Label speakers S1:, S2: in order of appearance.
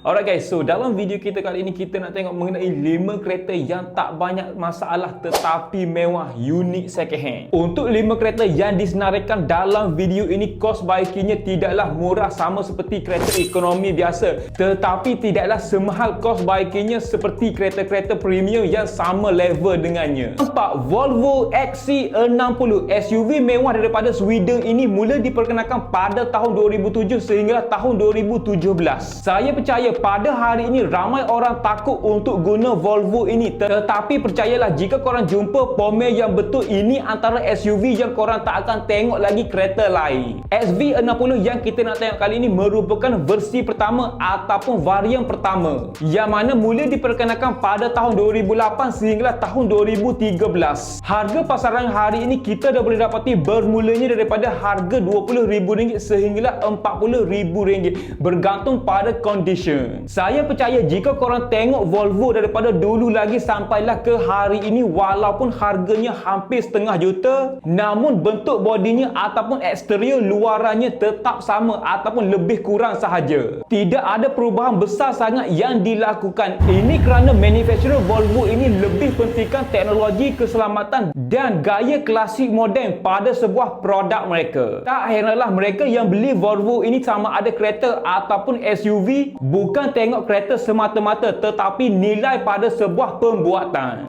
S1: Alright guys, so dalam video kita kali ini kita nak tengok mengenai 5 kereta yang tak banyak masalah tetapi mewah, unik, second hand. Untuk 5 kereta yang disenaraikan dalam video ini, kos baikinya tidaklah murah sama seperti kereta ekonomi biasa, tetapi tidaklah semahal kos baikinya seperti kereta-kereta premium yang sama level dengannya. Nampak Volvo XC60 SUV mewah daripada Sweden ini mula diperkenalkan pada tahun 2007 sehingga tahun 2017. Saya percaya pada hari ini ramai orang takut untuk guna Volvo ini, tetapi percayalah jika korang jumpa pomel yang betul, ini antara SUV yang korang tak akan tengok lagi kereta lain. XV60 yang kita nak tengok kali ini merupakan versi pertama ataupun varian pertama yang mana mula diperkenalkan pada tahun 2008 sehingga tahun 2013. Harga pasaran hari ini kita dah boleh dapati bermulanya daripada harga RM20,000 sehingga RM40,000 bergantung pada condition. Saya percaya jika korang tengok Volvo daripada dulu lagi sampailah ke hari ini, walaupun harganya hampir setengah juta, namun bentuk bodinya ataupun eksterior luarannya tetap sama ataupun lebih kurang sahaja. Tidak ada perubahan besar sangat yang dilakukan. Ini kerana manufacturer Volvo ini lebih pentingkan teknologi, keselamatan dan gaya klasik moden pada sebuah produk mereka. Tak heranlah mereka yang beli Volvo ini sama ada kereta ataupun SUV bukan tengok kereta semata-mata tetapi nilai pada sebuah pembuatan.